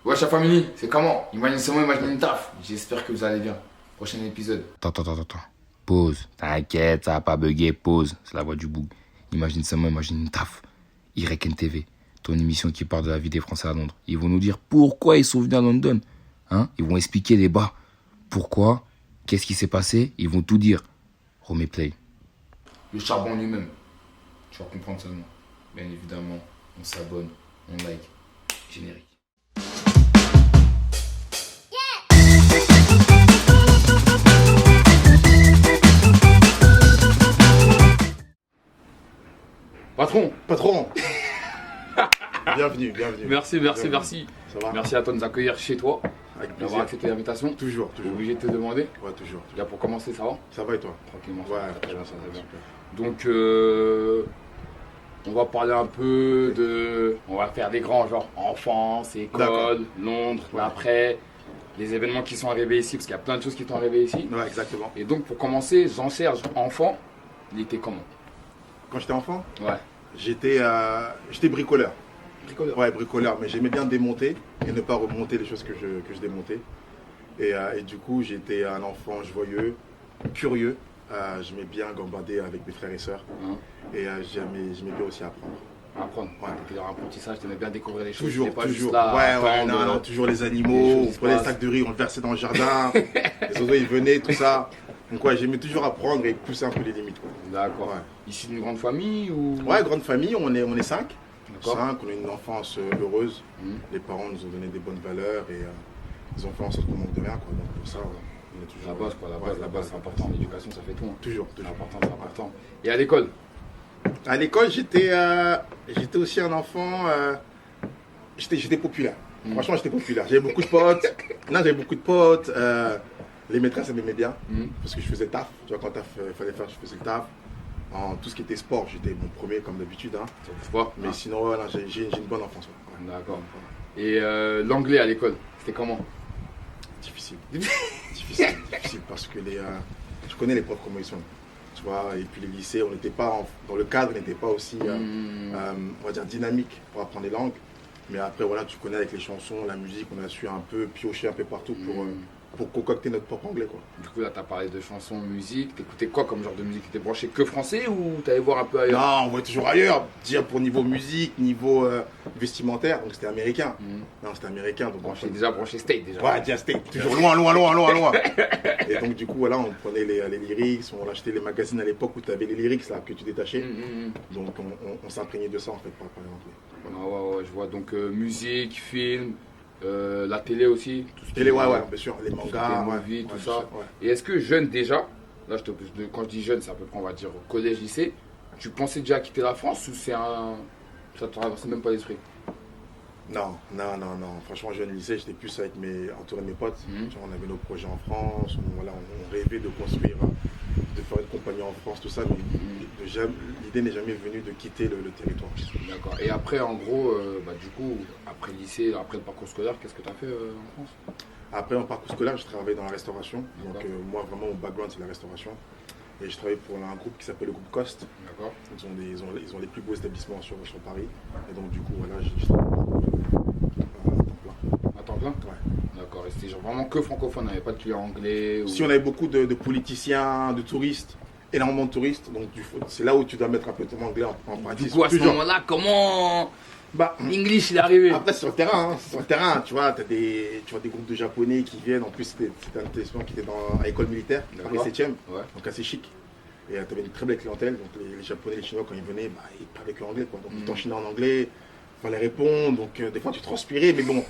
Wesh la famille, c'est comment? Imagine seulement, imagine une taf. J'espère que vous allez bien. Prochain épisode. Attends. Pause. T'inquiète, ça va pas bugger. Pause. C'est la voix du boug. Imagine seulement, imagine une taf. YN TV. Ton émission qui parle de la vie des Français à Londres. Ils vont nous dire pourquoi ils sont venus à London. Hein? Ils vont expliquer les bas. Pourquoi? Qu'est-ce qui s'est passé? Ils vont tout dire. Remets play. Le charbon lui-même. Tu vas comprendre seulement. Bien évidemment, on s'abonne, on like. Générique. Patron. Bienvenue. Merci. Ça va? Merci à toi de nous accueillir chez toi, Avec d'avoir plaisir. accepté l'invitation. Toujours. Obligé de te demander. Ouais, toujours. Là pour commencer, ça va? Ça va et toi? Tranquillement. Ouais, très bien, ça va bien. super. Donc, on va parler un peu de. On va faire des grands, genre enfance, D'accord. école, Londres, Ouais. après, les événements qui sont arrivés ici, parce qu'il y a plein de choses qui sont arrivées ici. Ouais, exactement. Et donc, pour commencer, Jean-Serge, enfant, il était comment? Quand j'étais enfant, Ouais. j'étais bricoleur. Bricoleur. Ouais, bricoleur, mais j'aimais bien démonter et ne pas remonter les choses que je démontais. Et du coup, j'étais un enfant joyeux, curieux. J'aimais bien gambader avec mes frères et sœurs. Hein? Et j'aimais bien aussi apprendre. Apprendre. Ouais. T'étais dans l'apprentissage, t'aimais bien découvrir les choses. Toujours. t'étais pas juste là à Ouais, attendre, non, toujours les les animaux. choses On prenait les passent. sacs de riz, on le versait dans le jardin. Les oiseaux, ils venaient, tout ça. Donc ouais, j'aimais toujours apprendre et pousser un peu les limites, quoi. D'accord. Ouais. Issu d'une grande famille ou? Ouais, grande famille, on est 5. D'accord. 5, on a une enfance heureuse. Mhm. Les parents nous ont donné des bonnes valeurs et ils ont fait en sorte qu'on manque de rien, quoi. Donc pour ça, on est toujours. La base, quoi, la Ouais, base, c'est important. L'éducation, ça fait tout. Hein. Toujours. C'est important. Et à l'école? À l'école, j'étais aussi un enfant. J'étais populaire. Mhm. Franchement, j'étais populaire. J'avais beaucoup de potes. Les maîtresses, elles m'aimaient bien Mhm. parce que je faisais le taf. Tu vois, quand taf fallait faire, je faisais le taf. En tout ce qui était sport, j'étais mon premier comme d'habitude. Hein. Ça bouge pas. Mais Ah, sinon, ouais, non, j'ai une bonne enfance. Ouais. D'accord. Et l'anglais à l'école, c'était comment? Difficile parce que tu connais les profs comment ils sont. Tu vois, et puis les lycées, on n'était pas dans le cadre, n'était pas aussi on va dire dynamique pour apprendre les langues. Mais après voilà, tu connais avec les chansons, la musique, on a su un peu piocher un peu partout pour concocter notre propre anglais, quoi. Du coup, là, t'as parlé de chansons, musique. T'écoutais quoi comme genre de musique? T'étais branché que français ou t'allais voir un peu ailleurs? Non, on voit toujours ailleurs. Dire pour niveau musique, niveau vestimentaire, donc c'était américain. Mhm. Non, c'était américain. Donc Branché state déjà. ouais, Jazz State, toujours loin. Et donc du coup, voilà, on prenait les lyrics, on achetait les magazines à l'époque où tu avais les lyrics là, que tu détachais. Mhm. Donc on s'imprégnait de ça en fait pour parler anglais. Ah ouais, je vois. Donc musique, film, la télé aussi. Tout ce qui Télé, est- ouais, bien sûr, les mangas, les ouais, movies, tout bien ça. sûr, ouais. Et est-ce que jeune déjà, là quand je dis jeune, c'est à peu près on va dire au collège, lycée, tu pensais déjà quitter la France ou ça te traversait même pas l'esprit? Non. Franchement, jeune lycée, j'étais plus entouré de mes potes. Mhm. Tu vois, on avait nos projets en France, on rêvait de construire, de faire une compagnie en France, tout ça, mais l'idée n'est jamais venue de quitter le territoire. D'accord. Et après, en gros, du coup, après le lycée, après le parcours scolaire, qu'est-ce que tu as fait en France? Après mon parcours scolaire, je travaillais dans la restauration. Donc D'accord. moi, vraiment, mon background, c'est la restauration. Et je travaillais pour un groupe qui s'appelle le groupe Cost. D'accord. Ils ont les plus beaux établissements sur Paris. Et donc, du coup, voilà, je travaille à temps plein. À temps plein? Ouais. D'accord. Et c'était genre vraiment que francophone, il n'y avait pas de clients anglais ou... Si on avait beaucoup de politiciens, de touristes, énormément de touristes, donc c'est là où tu dois mettre un peu ton anglais en Du pratique. coup, à ce Toujours. moment-là, comment Bah, l'English il est arrivé? après, sur le terrain, tu vois, tu vois des groupes de Japonais qui viennent. En plus, c'était un établissement qui était à l'école militaire, Paris D'accord. 7e. Ouais. Donc assez chic. Et tu avais une très belle clientèle. Donc les Japonais, les Chinois, quand ils venaient, ils parlaient que anglais, quoi. Donc ils t'enchaînaient en anglais, il fallait répondre. Donc des fois tu transpirais, mais bon,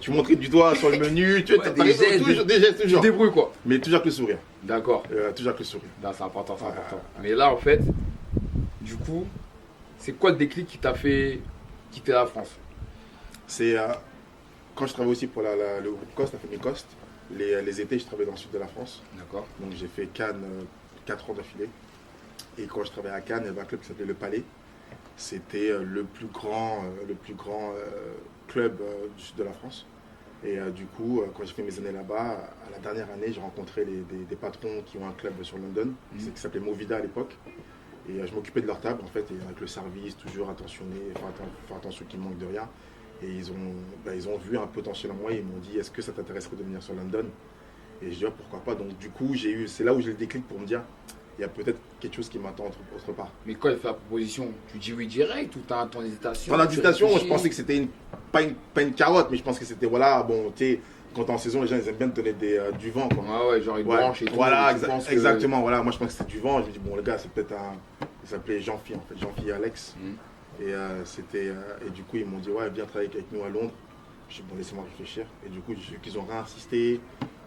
tu montrais du doigt sur le menu, tu vois, Ouais, t'arrives des gestes, toujours, des gestes, Tu toujours. te débrouilles quoi? Mais toujours avec le sourire. D'accord. Toujours avec le sourire. Là, c'est important, c'est Ouais. important. Mais là, en fait, du coup, c'est quoi le déclic qui t'a fait quitter la France? C'est quand je travaillais aussi pour le groupe Cost, la famille Cost, les étés, je travaillais dans le sud de la France. D'accord. Donc j'ai fait Cannes 4 ans d'affilée. Et quand je travaillais à Cannes, il y avait un club qui s'appelait Le Palais. C'était le plus grand club du sud de la France. Et du coup, quand j'ai fait mes années là-bas, à la dernière année, j'ai rencontré des patrons qui ont un club sur London, qui s'appelait Movida à l'époque. Et je m'occupais de leur table, en fait, et avec le service, toujours attentionné, faire attention qu'ils ne manquent de rien. Et ils ont vu un potentiel en moi. Ils m'ont dit, est-ce que ça t'intéresserait de venir sur London? Et je dis, pourquoi pas. Donc du coup, c'est là où j'ai le déclic pour me dire, il y a peut-être quelque chose qui m'attend autre part. Mais quand il fait la proposition, tu dis oui direct ou t'as un temps d'hésitation? Dans l'hésitation, je pensais que c'était pas une carotte, mais je pense que c'était, voilà, bon, tu sais, quand t'es en saison, les gens ils aiment bien te donner du vent, quoi. Ouais, genre ils branchent et tout. Voilà, Tu penses exactement, voilà, moi je pense que c'était du vent. Je me dis, bon, le gars, c'est peut-être il s'appelait Jean-Phi, en fait, Jean-Phi et Alex. Et et du coup, ils m'ont dit, ouais, viens travailler avec nous à Londres. Je dis, bon, laissez-moi réfléchir. Et du coup, ils ont réinsisté.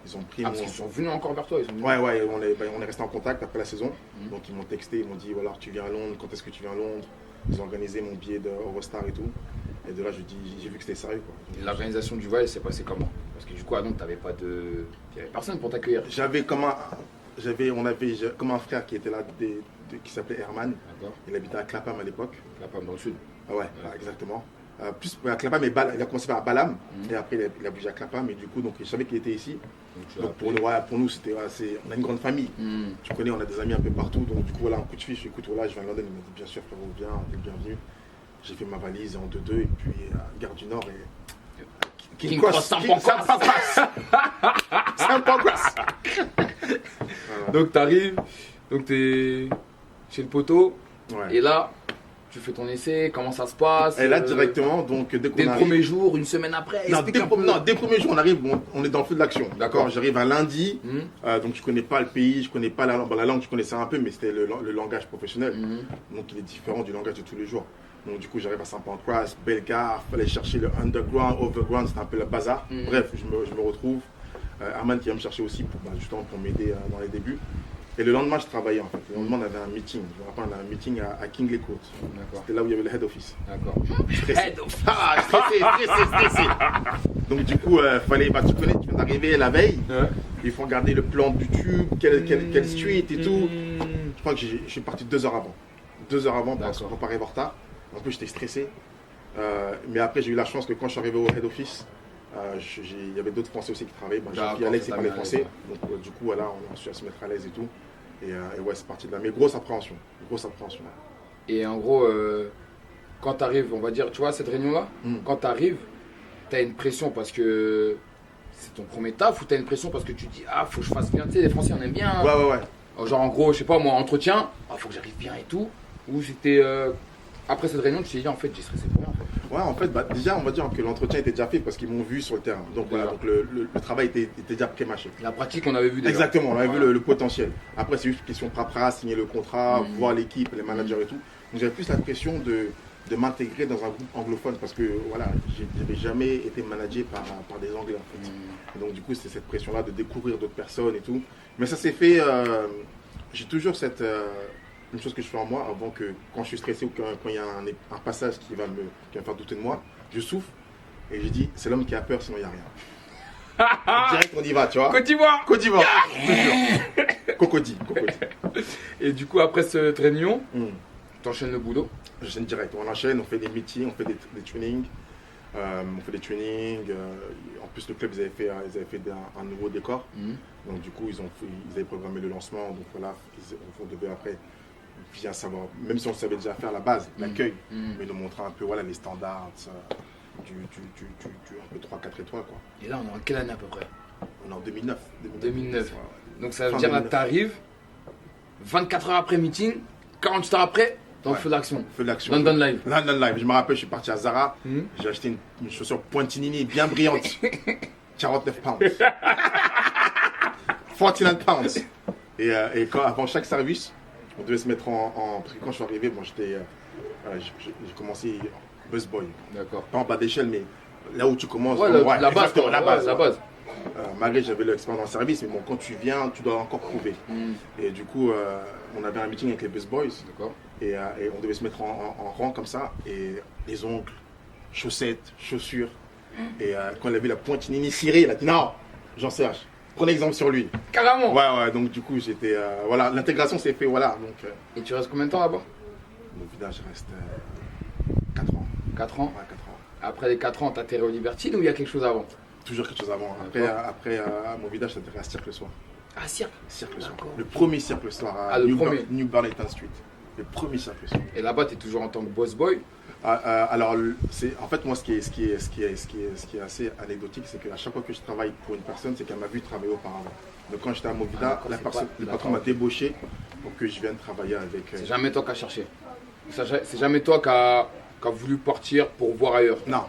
Ils ont pris parce qu'ils sont venus encore vers toi. Ouais, on est resté en contact après la saison. Donc ils m'ont texté, ils m'ont dit, voilà, tu viens à Londres, quand est-ce que tu viens à Londres? Ils ont organisé mon billet d'Eurostar et tout. Et de là, j'ai vu que c'était sérieux, quoi. Et l'organisation du voyage s'est passée comment? Parce que du coup, à Londres, il n'y avait personne pour t'accueillir. J'avais comme un frère qui était là, qui s'appelait Herman. Il habitait à Clapham à l'époque. Clapham dans le sud. Ah ouais, exactement. Plus à Clapham, mais il a commencé par Balam. Et après, il a bougé à Clapham. Et du coup, donc, je savais qu'il était ici. Donc pour nous, on a une grande famille. Tu connais, on a des amis un peu partout. Donc du coup, voilà, un coup de fil, je suis écoute, voilà, je viens à London. Il m'a dit, bien sûr, frérot, viens, t'es le bienvenu. J'ai fait ma valise en 2-2 et puis Gare du Nord et King Cross, Saint-Pancras. Saint-Pancras. Donc t'arrives, donc t'es chez le poteau. Ouais. Et là, tu fais ton essai, comment ça se passe? Et là, directement, donc dès le premier jour, une semaine après? Non, dès le premier jour, on arrive, on est dans le feu de l'action. D'accord. J'arrive un lundi, donc je connais pas le pays, je connais pas la langue, je connaissais un peu, mais c'était le langage professionnel. Donc il est différent du langage de tous les jours. Donc du coup, j'arrive à Saint-Pancras, Bellegarde, il fallait chercher le underground, overground, c'était un peu le bazar. Bref, je me retrouve. Arman qui va me chercher aussi justement pour m'aider dans les débuts. Et le lendemain, je travaillais en fait. Le lendemain, on avait un meeting. Je me rappelle, on avait un meeting à Kingley Court. C'était là où il y avait le head office. D'accord. Head office. Ah, stressé. Donc du coup, fallait, tu connais, tu viens d'arriver la veille. Ouais. Il faut regarder le plan du tube, quelle street et tout. Je crois que je suis parti 2 heures avant. 2 heures avant parce qu'on pas arriver en retard. En plus, j'étais stressé. Mais après, j'ai eu la chance que quand je suis arrivé au head office, il y avait d'autres Français aussi qui travaillaient. Jean-Pierre et Alex, ils parlaient français. Donc du coup, voilà, on a su se mettre à l'aise et tout. Et ouais, c'est parti de là. Mais grosse appréhension. Et en gros, quand tu arrives, on va dire, tu vois, cette réunion-là, quand tu arrives, tu as une pression parce que c'est ton premier taf ou tu as une pression parce que tu dis, ah, faut que je fasse bien. Tu sais, les Français, on aime bien. Ouais. Genre, en gros, je sais pas, moi, entretien, faut que j'arrive bien et tout. Ou c'était. Après cette réunion, tu t'es dit, en fait, j'ai stressé pour rien. Ouais, en fait, déjà, on va dire que l'entretien était déjà fait parce qu'ils m'ont vu sur le terrain. Donc voilà, donc le travail était déjà pré-mâché. La pratique, on avait vu déjà. Exactement, on avait vu le potentiel. Après, c'est juste une question de paperasse, signer le contrat, voir l'équipe, les managers et tout. Donc j'avais plus la pression de m'intégrer dans un groupe anglophone parce que voilà, j'avais jamais été managé par des Anglais en fait. Et donc du coup, c'est cette pression-là de découvrir d'autres personnes et tout. Mais ça s'est fait, j'ai toujours une chose que je fais en moi avant que quand je suis stressé ou quand il y a un passage qui va me faire douter de moi, je souffle et je dis c'est l'homme qui a peur sinon il n'y a rien. Direct on y va, tu vois. Côte d'Ivoire. Cocody. Et du coup après cette réunion, tu enchaînes le boulot? J'enchaîne direct, on enchaîne, on fait des meetings, on fait des trainings. En plus le club ils avaient fait un nouveau décor. Donc du coup ils avaient programmé le lancement. Donc voilà, on devait après bien savoir, même si on savait déjà faire la base, l'accueil, mais nous montrer un peu voilà, les standards du un peu 3-4 étoiles quoi. Et là on est en quelle année à peu près? On est en 2009. Ouais. Donc ça veut dire là t'arrives, 24 heures après meeting, 48 heures après, dans le feu d'action. London Live. Je me rappelle, je suis parti à Zara, j'ai acheté une chaussure Pointinini bien brillante, 49 pounds. 49 pounds. Et avant chaque service, on devait se mettre parce que quand je suis arrivé, moi j'ai commencé busboy. D'accord. Pas en bas d'échelle, mais là où tu commences. La base. Malgré j'avais l'expérience dans le service, mais bon, quand tu viens, tu dois encore prouver. Et du coup, on avait un meeting avec les Bus Boys. D'accord. Et on devait se mettre en rang comme ça. Et les ongles, chaussettes, chaussures. Et quand il a vu la Pointinini cirée, il a dit non, Jean-Serge, prenez exemple sur lui. Carrément. Ouais, donc du coup, j'étais. Voilà, l'intégration s'est fait, voilà. Donc, et tu restes combien de temps là-bas? Au final, je reste 4 ans. 4 ans? Ouais, 4 ans. Après les 4 ans, t'atterris au Libertine ou il y a quelque chose avant? Toujours quelque chose avant. Après mon village, j'atterris à Cirque le soir. Ah, Cirque? Cirque le soir. Le premier Cirque le soir à New Burlington Street. Le premier cirque le soir. Et là-bas, tu es toujours en tant que boss boy. Alors, en fait, moi, ce qui est assez anecdotique, c'est qu'à chaque fois que je travaille pour une personne, c'est qu'elle m'a vu travailler auparavant. Donc, quand j'étais à Movida, le patron m'a débauché pour que je vienne travailler avec. C'est jamais toi qui as cherché. C'est jamais toi qui a voulu partir pour voir ailleurs. Non,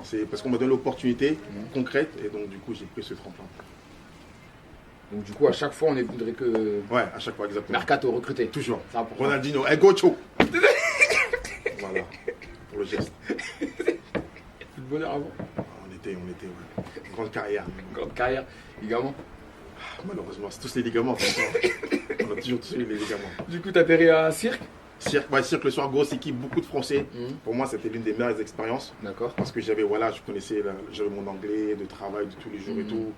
c'est parce qu'on m'a donné l'opportunité concrète et donc, du coup, j'ai pris ce tremplin. Donc, du coup, à chaque fois, on est voudrait que. Ouais, à chaque fois, exactement. Mercato recruté. Toujours. C'est important. Ronaldinho, hey, Gocho. Voilà, pour le geste. Footballeur avant. On était, ouais. Grande carrière. Grande carrière. Ligaments. Malheureusement, c'est tous les ligaments. On a toujours tous les ligaments. Du coup, tu atterri à Cirque. Cirque le soir, grosse équipe, beaucoup de Français. Pour moi, c'était l'une des meilleures expériences. D'accord. Parce que j'avais mon anglais de travail de tous les jours et tout.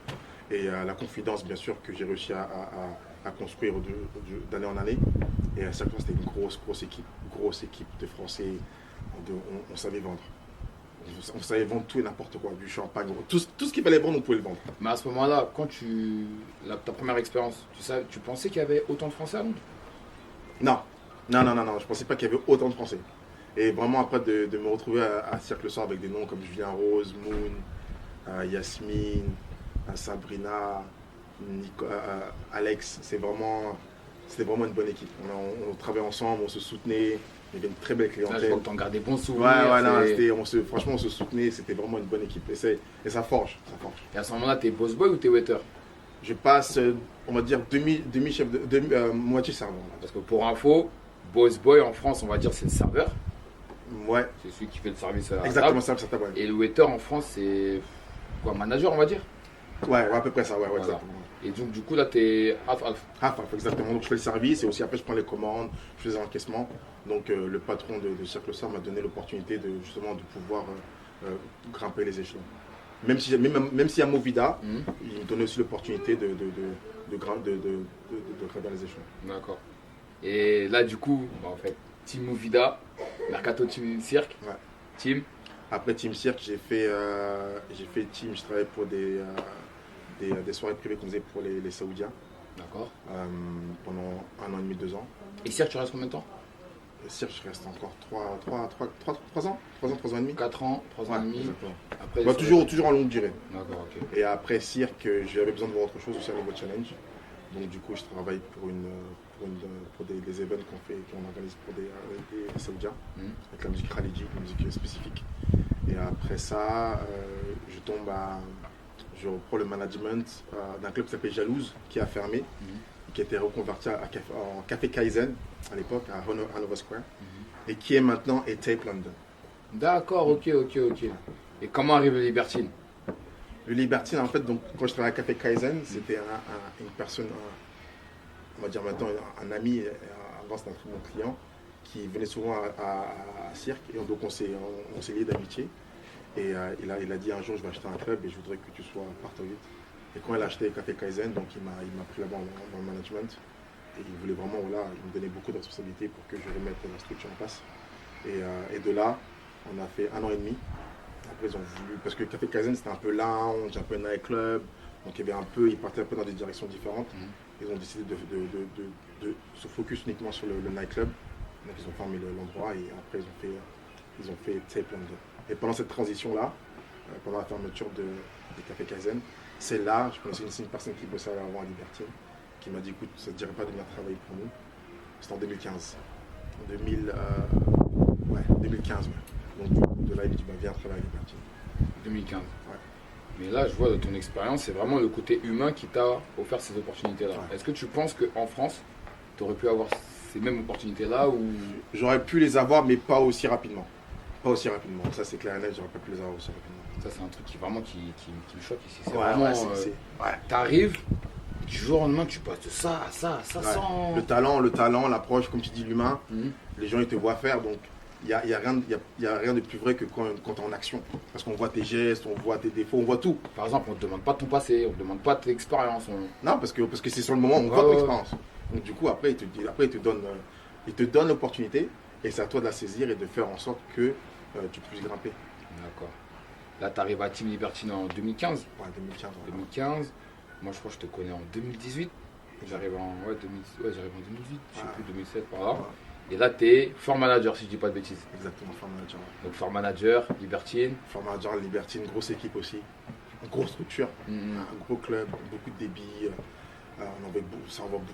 Et la confidence, bien sûr, que j'ai réussi à construire d'année en année. Et à Cirque, c'était une grosse équipe de Français. On savait vendre. On savait vendre tout et n'importe quoi, du champagne. Tout ce qu'il fallait vendre, on pouvait le vendre. Mais à ce moment-là, quand ta première expérience, tu pensais qu'il y avait autant de Français à Londres? Non. Je ne pensais pas qu'il y avait autant de Français. Et vraiment, après, de me retrouver à Cirque le soir avec des noms comme Julien Rose, Moon, Yasmine, Sabrina, Alex, c'était vraiment une bonne équipe. On travaillait ensemble, on se soutenait. Il y avait une très belle clientèle. Là, je vois que tu en gardais bons souvenirs. Franchement, on se soutenait, c'était vraiment une bonne équipe. Et ça forge. Et à ce moment-là, t'es boss boy ou t'es waiter? Je passe, on va dire, demi-chef, moitié serveur. Parce que pour info, boss boy en France, on va dire, c'est le serveur. Ouais. C'est celui qui fait le service à la exactement table. Ça, ouais. Et le waiter en France, c'est quoi, manager, on va dire? Ouais, à peu près ça, ouais, voilà. Exactement. Et donc, du coup, là, t'es half. Exactement. Donc, je fais le service et aussi après, je prends les commandes, je fais les encaissements. Donc, le patron de Cirque le soir m'a donné l'opportunité de pouvoir grimper les échelons. Même si à Movida, il me donnait aussi l'opportunité de grimper les échelons. D'accord. Et là, du coup, en fait, Team Movida, Mercato Team Cirque, ouais. Team. Après Team Cirque, j'ai fait Team, je travaillais pour des soirées privées qu'on faisait pour les Saoudiens. D'accord. Pendant 1 an et demi, 2 ans. Et Cirque, tu restes combien de temps? Cirque, je reste encore 3 ans, 3 ans et demi. 4 ans, 3 ans et demi. Après, toujours en longue durée. D'accord, ok. Et après Cirque, j'avais besoin de voir autre chose, aussi un nouveau challenge. Donc du coup, je travaille pour des événements qu'on organise pour des Saoudiens, avec la musique Khalidji, une musique spécifique. Et après ça, je reprends le management d'un club qui s'appelait Jalouse, qui a fermé, qui a été reconverti en Café Kaizen à l'époque, à Hanover Square, et qui est maintenant Tape London. D'accord, ok. Et comment arrive le Libertine? Le Libertine, en fait, donc, quand je travaillais à Café Kaizen, c'était une personne, on va dire maintenant un ami, avant c'était un très bon client, qui venait souvent à Cirque, et donc on s'est liés d'amitié. Et il a dit un jour, je vais acheter un club et je voudrais que tu sois part of it. Et quand il a acheté Café Kaizen, donc il m'a pris là-bas dans le management. Et il voulait vraiment, il me donnait beaucoup de responsabilités pour que je remette la structure en place. Et de là, on a fait 1 an et demi. Après, ils ont voulu, parce que Café Kaizen, c'était un peu lounge, un peu nightclub. Donc ils partaient un peu dans des directions différentes. Ils ont décidé de se focus uniquement sur le nightclub. Donc ils ont fermé l'endroit et après ils ont fait Tape London. Et pendant cette transition-là, pendant la fermeture de Café Kaizen, c'est là, je connaissais une personne qui bossait avant à Libertine, qui m'a dit, écoute, ça ne te dirait pas de venir travailler pour nous. C'était en 2015. 2015, ouais. Donc de là, il me dit, viens travailler à Libertine. 2015. Ouais. Mais là, je vois de ton expérience, c'est vraiment le côté humain qui t'a offert ces opportunités-là. Ouais. Est-ce que tu penses qu'en France, tu aurais pu avoir ces mêmes opportunités-là ou... J'aurais pu les avoir, mais pas aussi rapidement. Pas aussi rapidement. Ça, c'est clair et net, j'aurais pas pu les avoir aussi rapidement. Ça, c'est un truc qui me choque ici. C'est ouais, vraiment... ouais. T'arrives, du jour au lendemain, tu passes de ça à ça, ouais. sans... Le talent, l'approche, comme tu dis, l'humain, les gens, ils te voient faire, donc... Il n'y a rien de plus vrai que quand tu es en action. Parce qu'on voit tes gestes, on voit tes défauts, on voit tout. Par exemple, on ne te demande pas ton passé, on ne te demande pas tes expériences. Non, parce que c'est sur le moment, on voit ton expérience. Donc du coup, après, il te donne l'opportunité et c'est à toi de la saisir et de faire en sorte que tu puisses grimper. D'accord. Là, tu arrives à Team Libertine en 2015. Ouais, 2015. Ouais. 2015. Moi, je crois que je te connais en 2018. J'arrive en 2018, je ne sais plus, 2007 par là. Ouais. Et là, tu es floor manager, si je dis pas de bêtises. Exactement, floor manager. Donc floor manager, Libertine. Floor manager, Libertine, grosse équipe aussi. Une grosse structure, un gros club, beaucoup de débit.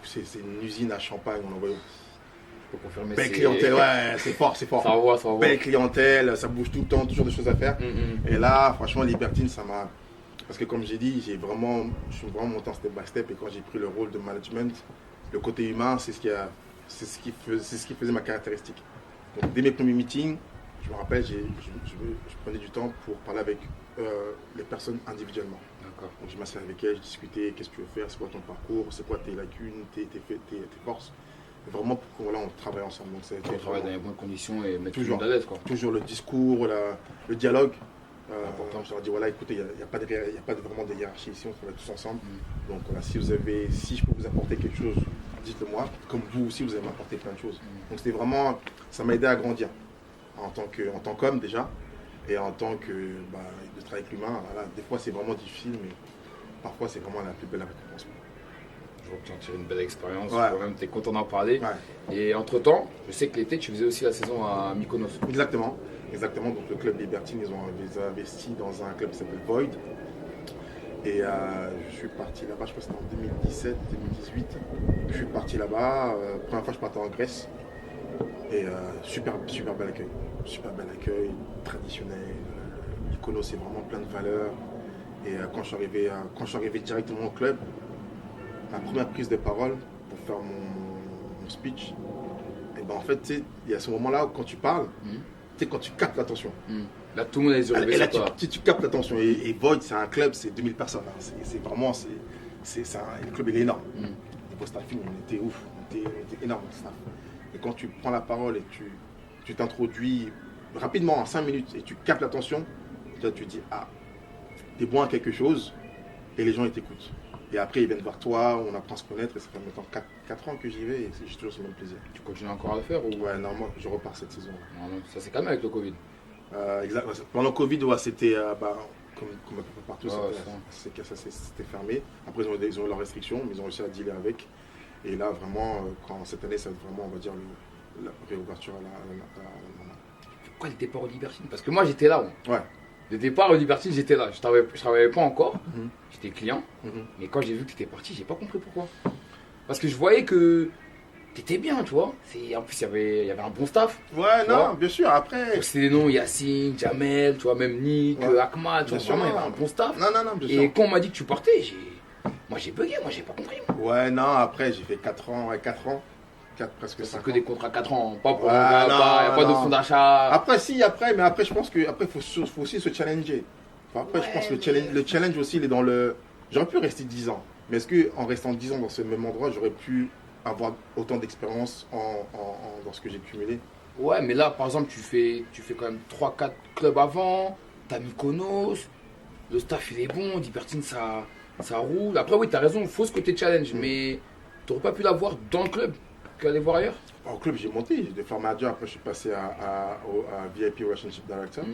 C'est une usine à champagne. On envoie. Je peux confirmer. Belle clientèle, ouais, c'est fort, c'est fort. Ça envoie. Belle clientèle, ça bouge tout le temps, toujours des choses à faire. Et là, franchement, Libertine, ça m'a. Parce que comme j'ai dit, je suis vraiment monté en step by step. Et quand j'ai pris le rôle de management, le côté humain, c'est ce qui faisait ma caractéristique. Donc, dès mes premiers meetings, je me rappelle, je prenais du temps pour parler avec les personnes individuellement. D'accord. Donc, je m'asseyais avec elles, je discutais, qu'est-ce que tu veux faire, c'est quoi ton parcours, c'est quoi tes lacunes, tes forces. Et vraiment pour qu'on on travaille ensemble. Donc, on travaille dans les bonnes conditions et mettre toujours tout le monde à l'aise, quoi. Toujours le discours, le dialogue. Important. Je leur dis, voilà, écoutez, il n'y a pas vraiment de hiérarchie ici, on travaille tous ensemble. Donc voilà, si je peux vous apporter quelque chose, dites-le moi. Comme vous aussi, vous allez m'apporter plein de choses. Donc c'était vraiment, ça m'a aidé à grandir en tant qu'homme déjà, et en tant que de travailler avec l'humain. Voilà, des fois c'est vraiment difficile, mais parfois c'est vraiment la plus belle récompense. Je vois que tu en tires une belle expérience, ouais. Quand même, tu es content d'en parler. Ouais. Et entre-temps, je sais que l'été, tu faisais aussi la saison à Mykonos. Exactement. Donc le club Libertine, ils ont investi dans un club qui s'appelle Void. Et je suis parti là-bas, je crois que c'était en 2017, 2018. Je suis parti là-bas, première fois je partais en Grèce. Et super bel accueil. Super bel accueil, traditionnel. Mykonos, c'est vraiment plein de valeurs. Et quand je suis arrivé directement au club, ma première prise de parole pour faire mon speech, et ben en fait, tu sais, il y a ce moment-là où quand tu parles, tu sais, quand tu captes l'attention. Là, tout le monde est sur Et là, tu captes l'attention. Et Void, c'est un club, c'est 2000 personnes. Hein. C'est vraiment, le club, il est énorme. Niveau staffing, on était ouf. On était énorme, le staff. Et quand tu prends la parole et tu t'introduis rapidement, en 5 minutes, et tu captes l'attention, tu dis, t'es bon à quelque chose, et les gens, ils t'écoutent. Et après, ils viennent voir toi, on apprend à se connaître, et ça fait maintenant 4 ans que j'y vais, et j'ai toujours ce même plaisir. Tu continues encore à le faire ou... Ouais, normalement, je repars cette saison. Ça s'est calmé avec le Covid. Exact. Pendant le Covid, c'était comme un peu partout, c'était fermé. Après, ils ont eu leurs restrictions, mais ils ont réussi à dealer avec. Et là, vraiment, cette année, c'est vraiment, on va dire, la réouverture à la normale. Pourquoi le départ au Libertine? Parce que moi, j'étais là. Ouais. Le départ au Libertine, j'étais là. Je travaillais pas encore. J'étais client. Mais quand j'ai vu que tu étais parti, j'ai pas compris pourquoi. Parce que je voyais que tu étais bien, tu vois. En plus, il y avait un bon staff. Ouais, non, bien sûr. Après. C'était des noms Yacine, Jamel, tu vois, même Nick, Akmal. Tu vois, vraiment, il y avait un bon staff. Non, bien sûr. Et quand on m'a dit que tu partais, j'ai bugué, moi, j'ai pas compris. Ouais, non, après, j'ai fait 4 ans. Presque 5 ans. C'est que des contrats 4 ans, pas pour il n'y a pas d'option d'achat. Après, mais après, je pense qu'il faut aussi se challenger. Après, je pense que le challenge aussi, il est dans le. J'aurais pu rester 10 ans. Mais est-ce qu'en restant 10 ans dans ce même endroit, j'aurais pu avoir autant d'expérience dans ce que j'ai cumulé? Ouais, mais là, par exemple, tu fais quand même 3-4 clubs avant, t'as Mykonos, le staff il est bon, Libertine ça roule. Après, oui, t'as raison, il faut ce côté challenge, mais t'aurais pas pu l'avoir dans le club qu'aller voir ailleurs? Au club, j'ai monté, j'étais floor manager, après je suis passé à VIP Relationship Director.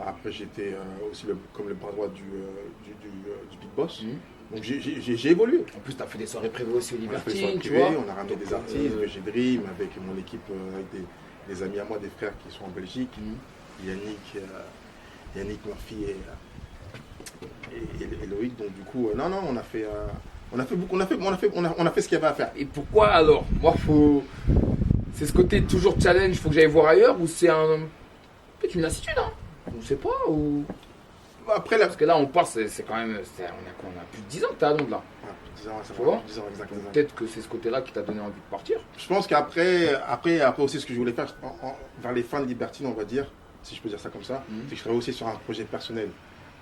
Après, j'étais aussi comme le bras droit du Big Boss. Donc j'ai évolué. En plus, tu as fait des soirées privées aussi au Libertine, tu vois. On a ramené des artistes, j'ai Dream avec mon équipe, avec des amis à moi, des frères qui sont en Belgique. Yannick Murphy et Loïc. Donc du coup, on a fait ce qu'il y avait à faire. Et pourquoi alors? Moi, c'est ce côté toujours challenge, faut que j'aille voir ailleurs, ou c'est peut-être une lassitude, hein? On ne sait pas, ou... Après, parce que là, on part, c'est quand même... On a plus de 10 ans que tu es à Londres, là. Plus de 10 ans, ça tu vois? Plus de 10 ans, exactement. Peut-être que c'est ce côté-là qui t'a donné envie de partir. Je pense qu'après aussi, ce que je voulais faire, vers les fins de Libertine, on va dire, si je peux dire ça comme ça, c'est que je travaillais aussi sur un projet personnel.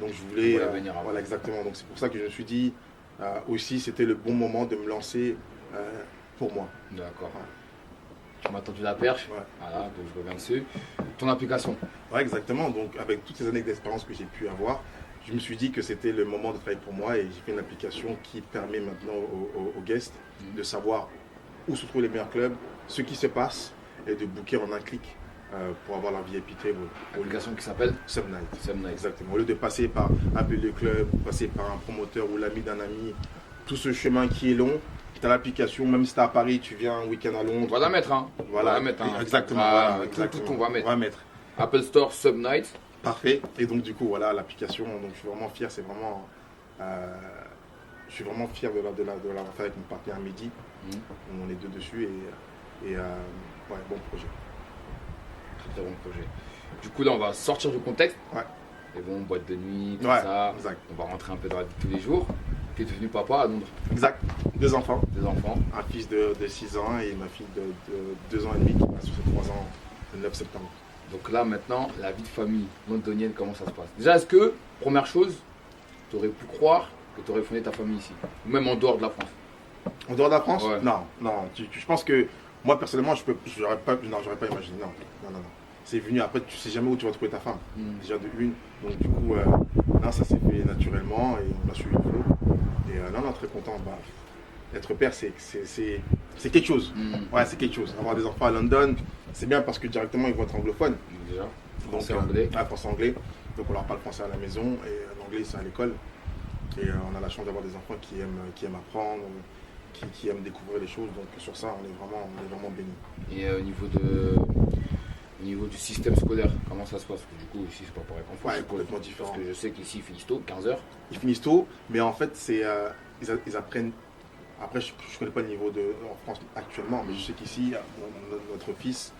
Donc je voulais... voilà, exactement. Donc c'est pour ça que je me suis dit, aussi, c'était le bon moment de me lancer pour moi. D'accord. Ouais. Tu m'as tendu la perche, voilà, donc je reviens dessus. Ton application. Ouais, exactement. Donc, avec toutes ces années d'expérience que j'ai pu avoir, je me suis dit que c'était le moment de travailler pour moi et j'ai fait une application qui permet maintenant aux guests de savoir où se trouvent les meilleurs clubs, ce qui se passe et de booker en un clic pour avoir leur VIP table. Application qui s'appelle Subnight. Exactement. Au lieu de passer par appeler le club, passer par un promoteur ou l'ami d'un ami, tout ce chemin qui est long, Tu as l'application, même si tu es à Paris, tu viens un week-end à On Londres. va la mettre, hein. Voilà, On va la mettre, hein. exactement. Ah, Voilà, exactement. Tout, on va mettre. On va mettre. Apple Store, Subnight. Parfait. Et donc du coup, voilà l'application. Donc je suis vraiment fier. C'est vraiment, je suis vraiment fier de l'avoir fait avec mon partenaire Mehdi. On est deux dessus et ouais, bon projet. Très bon projet. Du coup, là, on va sortir du contexte. Ouais. Et bon, boîte de nuit, tout Ouais, ça. exact. On va rentrer un peu dans la vie de tous les jours. Tu es devenu papa à Londres. Exact. 2 enfants. Des enfants. Un fils de 6 ans et ma fille de 2 ans et demi qui va sur ses 3 ans le 9 septembre. Donc là, maintenant, la vie de famille londonienne, comment ça se passe? Déjà, est-ce que, première chose, tu aurais pu croire que tu aurais fondé ta famille ici? Ou même en dehors de la France? En dehors de la France? Ouais. Non, non. Je pense que moi personnellement, j'aurais pas imaginé. Non. C'est venu après, tu sais jamais où tu vas trouver ta femme. Déjà de une. Donc du coup, non, ça s'est fait naturellement et on a suivi le flow. Et non, très content. Bah, être père, c'est quelque chose. Ouais, c'est quelque chose. Avoir des enfants à London, c'est bien parce que directement ils vont être anglophones. Déjà, Donc, français, anglais. Ouais, français, anglais. Donc on leur parle français à la maison et l'anglais c'est à l'école. Et on a la chance d'avoir des enfants qui aiment apprendre, qui aiment découvrir les choses. Donc sur ça, on est vraiment bénis. Et au niveau du système scolaire, comment ça se passe? Parce que du coup, ici, c'est pas pareil qu'en France. Ouais, complètement différent. Parce que je sais qu'ici, ils finissent tôt, 15h. Ils finissent tôt, mais en fait, ils apprennent. Après, je ne connais pas le niveau en France actuellement, mais je sais qu'ici, notre fils,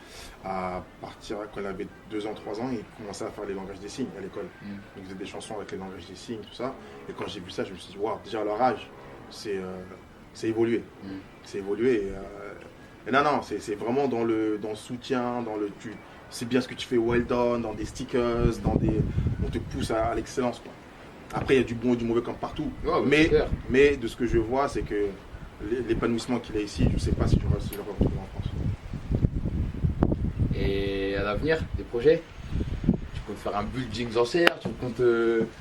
à partir quand il avait 2 ans, 3 ans, il commençait à faire les langages des signes à l'école. Donc, il faisait des chansons avec les langages des signes, tout ça. Et quand j'ai vu ça, je me suis dit, waouh, déjà à leur âge, c'est évolué. C'est évolué. Et non, c'est vraiment dans le soutien, c'est bien ce que tu fais, well done, dans des stickers, on te pousse à l'excellence, quoi. Après, il y a du bon et du mauvais comme partout. Ouais, mais de ce que je vois, c'est que l'épanouissement qu'il a ici, je ne sais pas si je vais le retrouver en France. Et à l'avenir, des projets? Tu comptes faire un building en serre? Tu comptes.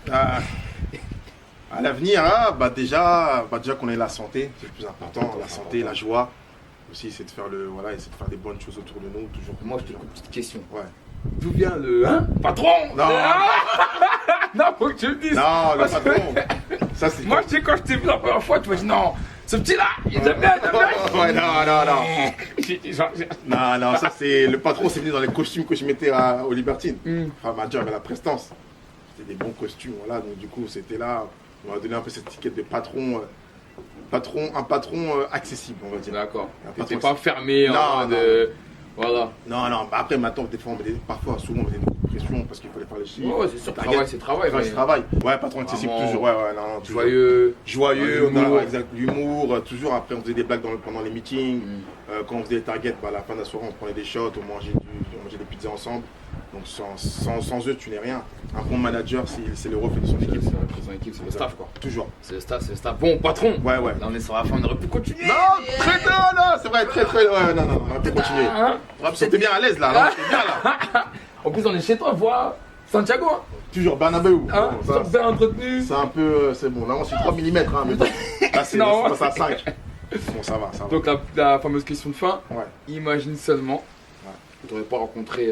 À l'avenir, déjà qu'on ait la santé, c'est le plus important. La santé, la joie. Aussi, c'est de faire essayer de faire des bonnes choses autour de nous. Toujours. Moi, je te pose une petite question. Ouais. D'où vient le patron? Non. Non, faut que tu me dises. Non, le patron. Ça, c'est. Moi, je sais, quand je t'ai vu la première fois, tu m'as dit non, ce petit-là, il est bien. Ouais, non, ça c'est. Le patron, c'est venu dans les costumes que je mettais au Libertine. Enfin, ma job à la prestance. C'était des bons costumes, voilà. Donc, du coup, c'était là. On m'a donné un peu cette étiquette de patron. Un patron accessible, on va dire. D'accord. Un T'étais patron pas fermé en mode. Voilà. Non. Après, maintenant, des fois, souvent, on mettait des pression parce qu'il fallait faire les chiffres. Ouais, c'est sûr. Travail, c'est travail. C'est travail. Ouais, patron accessible, toujours. Ouais, non, toujours. Joyeux, l'humour, toujours. Après, on faisait des blagues pendant les meetings. Quand on faisait les targets, à la fin de la soirée, on prenait des shots, on mangeait des pizzas ensemble. Donc, sans eux, tu n'es rien. Un bon manager, c'est le reflet de son équipe. C'est le staff, quoi. Toujours. C'est le staff. Bon, patron. Ouais. Là, on est sur la fin, on aurait pu continuer. Non, c'est vrai, très. Ouais, non, on aurait pu continuer. C'était bien à l'aise là. C'était bien là. En plus, on est chez toi, voir Santiago. Toujours Bernabeu. Bon, bien entretenu. C'est un peu. C'est bon, là, on suit 3 mm. Mais bon, là, c'est passé à 5. Bon, ça va. Donc, la fameuse question de fin. Ouais. Imagine seulement que tu n'aurais pas rencontré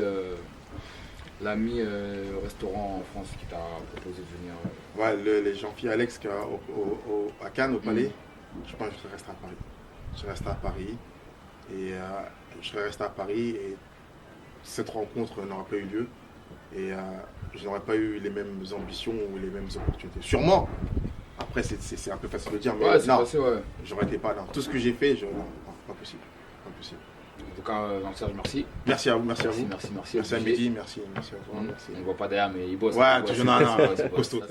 l'ami au restaurant en France qui t'a proposé de venir. Ouais, les Jean-Pierre Alex à Cannes, au Palais. Je pense que je serais resté à Paris. Je serais resté à Paris et cette rencontre n'aurait pas eu lieu. Et je n'aurais pas eu les mêmes ambitions ou les mêmes opportunités. Sûrement. Après, c'est un peu facile de dire, mais non, j'aurais été pas là. Tout ce que j'ai fait, non, pas possible. En tout cas, Jean-Serge, merci. Merci à vous. Merci à Mehdi, merci à toi. Merci. On ne voit pas derrière, mais il bosse. Ouais, toujours costaud.